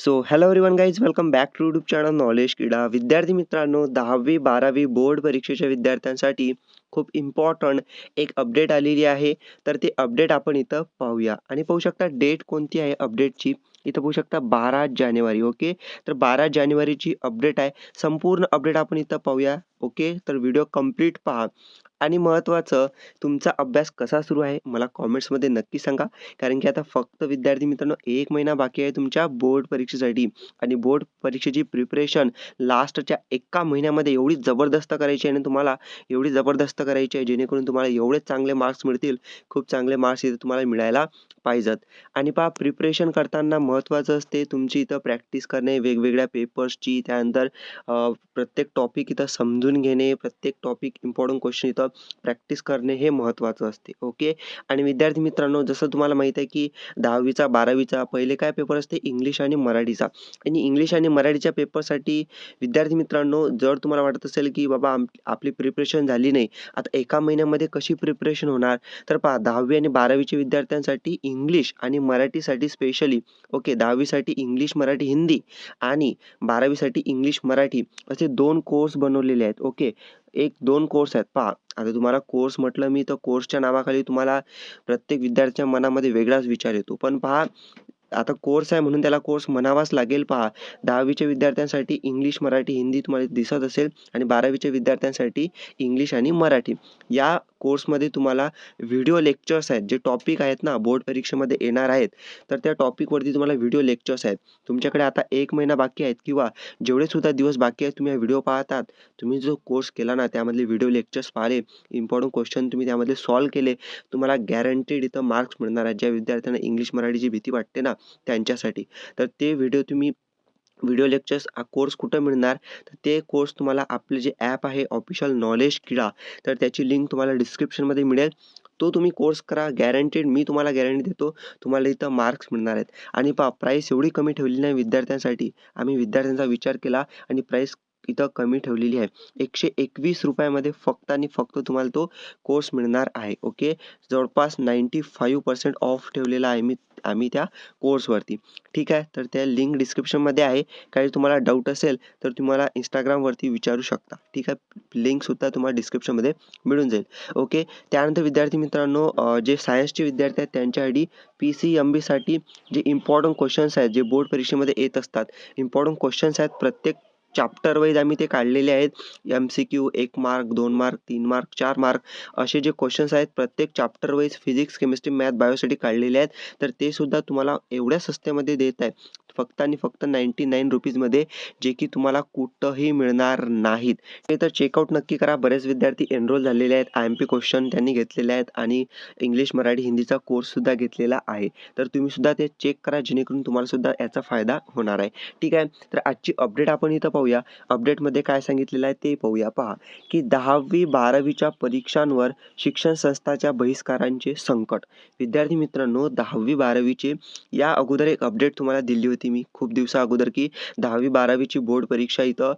So hello everyone guys, welcome back to YouTube channel knowledge क्रीडा. विद्यार्थी मित्रांनो, 10वी-12वी board परीक्षेच्या विद्यार्थ्यांसाठी खूप इम्पॉर्टंट एक अपडेट आलेली आहे. तर ते अपडेट आपण इथं पाहूया आणि पाहू शकता डेट कोणती आहे अपडेटची. इथं पाहू शकता 12 जानेवारी. ओके, तर 12 जानेवारीची अपडेट आहे. संपूर्ण अपडेट आपण इथं पाहूया. ओके, तर व्हिडिओ कंप्लीट पहा आणि महत्त्वाचं, तुमचा अभ्यास कसा सुरू आहे मला कॉमेंट्समध्ये नक्की सांगा. कारण की आता फक्त विद्यार्थी मित्रांनो 1 महिना बाकी आहे तुमच्या बोर्ड परीक्षेसाठी आणि बोर्ड परीक्षेची प्रिपरेशन लास्टच्या एका महिन्यामध्ये एवढी जबरदस्त करायची आहे आणि तुम्हाला एवढी जबरदस्त करायची आहे जेणेकरून तुम्हाला एवढे चांगले मार्क्स मिळतील. खूप चांगले मार्क्स इथे तुम्हाला मिळायला पाहिजेत. आणि पहा, प्रिपरेशन करताना महत्त्वाचं असते तुमची इथं प्रॅक्टिस करणे वेगवेगळ्या पेपर्सची. त्यानंतर प्रत्येक टॉपिक इथं समजून घेणे, प्रत्येक टॉपिक इम्पॉर्टंट क्वेश्चन इथं प्रॅक्टिस करणे हे महत्त्वाचं असते. ओके, आणि विद्यार्थी मित्रांनो, जसं तुम्हाला माहीत आहे की 10वीचा 12वीचा पहिले काय पेपर असते, इंग्लिश आणि मराठीचा. आणि इंग्लिश आणि मराठीच्या पेपरसाठी विद्यार्थी मित्रांनो, जर तुम्हाला वाटत असेल की बाबा आपली प्रिपरेशन झाली नाही, आता एका महिन्यामध्ये कशी प्रिपरेशन होणार, तर पहा 10वी आणि 12वीच्या विद्यार्थ्यांसाठी इंग्लिश आणि मराठीसाठी स्पेशली, ओके, 10वीसाठी इंग्लिश मराठी हिंदी आणि 12वीसाठी इंग्लिश मराठी असे 2 कोर्स बनवलेले आहेत. ओके, 1-2 कोर्स आहेत. पहा, आता तुम्हाला कोर्स म्हटलं मी तर कोर्सच्या नावाखाली तुम्हाला प्रत्येक विद्यार्थ्याच्या मनामध्ये वेगळाच विचार येतो. पण पहा, आता कोर्स आहे म्हणून त्याला कोर्स म्हणावाच लागेल. पहा, 10वीच्या विद्यार्थ्यांसाठी इंग्लिश, मराठी, हिंदी तुम्हाला दिसत असेल आणि 12वीच्या विद्यार्थ्यांसाठी इंग्लिश आणि मराठी. या कोर्समध्ये तुम्हाला व्हिडिओ लेक्चर्स आहेत, जे टॉपिक आहेत ना बोर्ड परीक्षेमध्ये येणार आहेत, तर त्या टॉपिकवरती तुम्हाला व्हिडिओ लेक्चर्स आहेत. तुमच्याकडे आता 1 महिना बाकी आहेत किंवा जेवढे सुद्धा दिवस बाकी आहेत तुम्ही हा व्हिडिओ पाहतात. तुम्ही जो कोर्स केला ना त्यामधले व्हिडिओ लेक्चर्स पाहिले, इम्पॉर्टंट क्वेश्चन तुम्ही त्यामधले सॉल्व्ह केले, तुम्हाला गॅरंटीड इथं मार्क्स मिळणार आहेत. ज्या विद्यार्थ्यांना इंग्लिश मराठीची भीती वाटते ना त्यांच्यासाठी. तर ते व्हिडिओ तुम्ही व्हिडिओ लेक्चर्स हा कोर्स कुठं मिळणार, तर ते कोर्स तुम्हाला आपले जे ॲप आहे ऑफिशियल नॉलेज क्रीडा, तर त्याची लिंक तुम्हाला डिस्क्रिप्शनमध्ये मिळेल. तो तुम्ही कोर्स करा, गॅरंटीड मी तुम्हाला गॅरंटी देतो तुम्हाला इथं मार्क्स मिळणार आहेत. आणि पहा, प्राईस एवढी कमी ठेवली नाही विद्यार्थ्यांसाठी. आम्ही विद्यार्थ्यांचा विचार केला आणि प्राईस इथं कमी ठेवलेली आहे. ₹121 मध्ये फक्त आणि फक्त तुम्हाला तो कोर्स मिळणार आहे. ओके, जवळपास 95% ऑफ ठेवलेला आहे आम्ही त्या कोर्सवरती. ठीक आहे, तर त्या लिंक डिस्क्रिप्शनमध्ये आहे. काही तुम्हाला डाऊट असेल तर तुम्हाला Instagramवरती विचारू शकता. ठीक आहे, लिंकसुद्धा तुम्हाला डिस्क्रिप्शनमध्ये मिळून जाईल. ओके, त्यानंतर विद्यार्थी मित्रांनो, जे सायन्सचे विद्यार्थी आहेत त्यांच्यासाठी PCMBसाठी जे इम्पॉर्टंट क्वेश्चन्स आहेत, जे बोर्ड परीक्षेमध्ये येत असतात, इम्पॉर्टंट क्वेश्चन्स आहेत, प्रत्येक चॅप्टर वाईज आम्ही ते काढलेले आहेत. MCQ 1 mark, 2 mark, 3 mark, 4 mark असे जे क्वेश्चन्स आहेत प्रत्येक chapter wise physics, chemistry, math, बायोसाठी काढलेले आहेत. तर ते सुद्धा तुम्हाला एवढ्या स्वस्त्यामध्ये देत आहे फक्त आणि फक्त ₹99 जे की तुम्हाला कुठंही मिळणार नाहीत. ते तर चेकआउट नक्की करा. बरेच विद्यार्थी एनरोल झालेले आहेत. IMP क्वेश्चन त्यांनी घेतलेले आहेत आणि इंग्लिश, मराठी, हिंदीचा कोर्ससुद्धा घेतलेला आहे. तर तुम्ही सुद्धा ते चेक करा जेणेकरून तुम्हाला सुद्धा याचा फायदा होणार आहे. ठीक आहे, तर आजची अपडेट आपण इथं पाहूया. अपडेटमध्ये काय सांगितलेलं आहे ते पाहूया. पहा, की 10वी-12वीच्या परीक्षांवर शिक्षण संस्थाच्या बहिष्कारांचे संकट. विद्यार्थी मित्रांनो, 10वी-12वीचे या अगोदर एक अपडेट तुम्हाला दिली होती मी खूप दिवसा अगोदर, की 10वी-12वीची बोर्ड परीक्षा इथं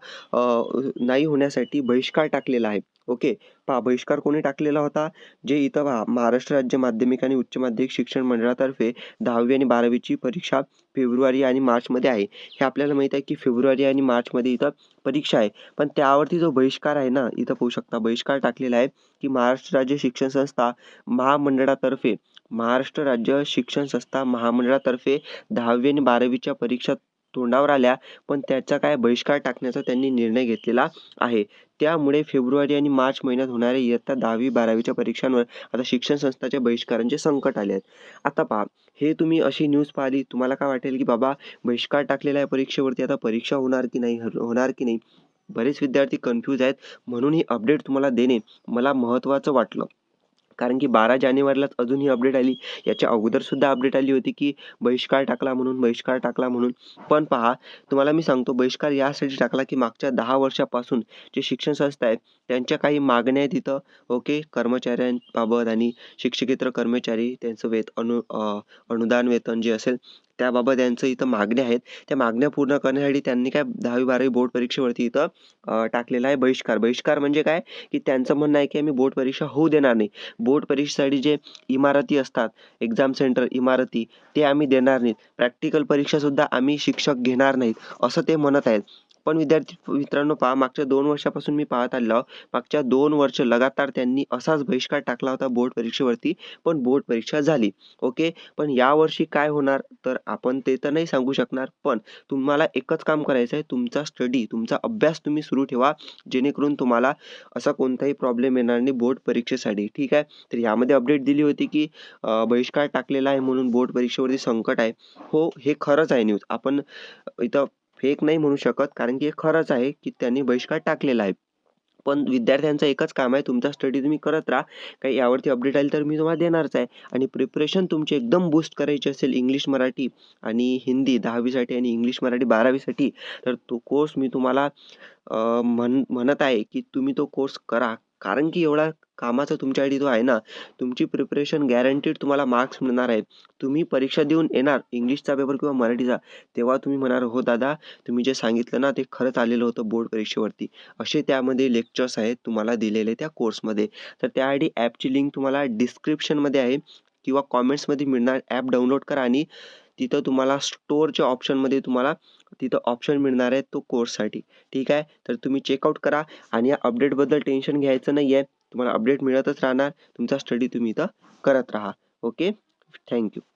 नाही होण्यासाठी बहिष्कार टाकलेला आहे. ओके, पहा, बहिष्कार कोणी टाकलेला होता, जे इथं पहा, महाराष्ट्र राज्य माध्यमिक आणि उच्च माध्यमिक शिक्षण मंडळातर्फे 10वी आणि 12वीची परीक्षा फेब्रुवारी आणि मार्चमध्ये आहे. हे आपल्याला माहीत आहे की फेब्रुवारी आणि मार्चमध्ये इथं परीक्षा आहे. पण त्यावरती जो बहिष्कार आहे ना, इथं पाहू शकता बहिष्कार टाकलेला आहे, की महाराष्ट्र राज्य शिक्षण संस्था महामंडळातर्फे, महाराष्ट्र राज्य शिक्षण संस्था महामंडळातर्फे 10वी आणि 12वीच्या परीक्षा तोंडावर आल्या, पण त्याचा काय बहिष्कार टाकण्याचा त्यांनी निर्णय घेतलेला आहे. त्यामुळे फेब्रुवारी आणि मार्च महिन्यात होणाऱ्या इयत्ता 10वी-12वीच्या परीक्षांवर आता शिक्षण संस्थांच्या बहिष्कारांचे संकट आले आहेत. आता पहा, हे तुम्ही अशी न्यूज पाहिली, तुम्हाला काय वाटेल की बाबा बहिष्कार टाकलेला आहे परीक्षेवरती, आता परीक्षा होणार की नाही, होणार की नाही. बरेच विद्यार्थी कन्फ्यूज आहेत, म्हणून ही अपडेट तुम्हाला देणे मला महत्त्वाचं वाटलं. कारण की 12 जानेवारीलाच अजून ही अपडेट आली. याच्या अगोदर सुद्धा अपडेट आली होती की बहिष्कार टाकला म्हणून, बहिष्कार टाकला म्हणून. पण पहा, तुम्हाला मी सांगतो बहिष्कार यासाठी टाकला की मागच्या 10 वर्षापासून जे शिक्षण संस्था आहेत त्यांच्या काही मागण्या आहेत तिथं. ओके, कर्मचाऱ्यांबाबत आणि शिक्षकेतर कर्मचारी त्यांचं अनुदान वेतन जे असेल त्याबाबत त्यांचं इथं मागण्या आहेत. त्या मागण्या पूर्ण करण्यासाठी त्यांनी काय 10वी-12वी बोर्ड परीक्षेवरती इथं टाकलेला आहे बहिष्कार. बहिष्कार म्हणजे काय, की त्यांचं म्हणणं आहे की आम्ही बोर्ड परीक्षा होऊ देणार नाही. बोर्ड परीक्षेसाठी जे इमारती असतात, एक्झाम सेंटर इमारती, ते आम्ही देणार नाहीत. प्रॅक्टिकल परीक्षासुद्धा आम्ही शिक्षक घेणार नाहीत, असं ते म्हणत आहेत. पण विद्यार्थी मित्रांनो पहा, मागच्या 2 वर्षापासून मी पाहत आलेलो आहोत. मागच्या 2 वर्ष लगातार त्यांनी असाच बहिष्कार टाकला होता बोर्ड परीक्षेवरती, पण बोर्ड परीक्षा झाली. ओके. पण यावर्षी काय होणार तर आपण ते तर नाही सांगू शकणार. पण तुम्हाला एकच काम करायचं आहे, तुमचा स्टडी, तुमचा अभ्यास तुम्ही सुरू ठेवा, जेणेकरून तुम्हाला असा कोणताही प्रॉब्लेम येणार नाही बोर्ड परीक्षेसाठी. ठीक आहे. तर यामध्ये अपडेट दिली होती की बहिष्कार टाकलेला आहे म्हणून बोर्ड परीक्षेवरती संकट आहे. हो, हे खरंच आहे न्यूज. आपण इथं फेक नाही म्हणू शकत, कारण की हे खरंच आहे की त्यांनी बहिष्कार टाकलेला आहे. पण विद्यार्थ्यांचं एकच काम आहे, तुमचा स्टडी तुम्ही करत राहा. काही यावरती अपडेट आली तर मी तुम्हाला देणारच आहे. आणि प्रिपरेशन तुमची एकदम बूस्ट करायची असेल इंग्लिश, मराठी आणि हिंदी 10वी साठी आणि इंग्लिश, मराठी 12वी साठी, तर तो कोर्स मी तुम्हाला म्हणत आहे की तुम्ही तो कोर्स करा. कारण की एवढा कामाचा तुमच्यासाठी तो आहे ना, तुमची प्रिपरेशन गॅरंटीड तुम्हाला मार्क्स मिळणार आहेत. तुम्ही परीक्षा देऊन येणार इंग्लिशचा पेपर किंवा मराठीचा, तेव्हा तुम्ही म्हणाल, "हो दादा, तुम्ही जे सांगितलं ना, ते खरंच आलेलं होतं बोर्ड परीक्षेवरती." असे त्यामध्ये लेक्चर्स आहेत तुम्हाला दिलेले त्या कोर्समध्ये. तर त्यासाठी ॲपची लिंक तुम्हाला डिस्क्रिप्शनमध्ये आहे किंवा कॉमेंट्समध्ये मिळणार. ॲप डाउनलोड करा आणि तिथं तुम्हाला स्टोअरच्या ऑप्शनमध्ये तुम्हाला तिथं ऑप्शन मिळणार आहे तो कोर्ससाठी. ठीक आहे. तर तुम्ही चेकआउट करा आणि या अपडेटबद्दल टेन्शन घ्यायचं नाही आहे. तुम्हाला अपडेट मिळतच राहणार. तुमचा स्टडी तुम्ही इथं करत राहा. ओके. Thank you.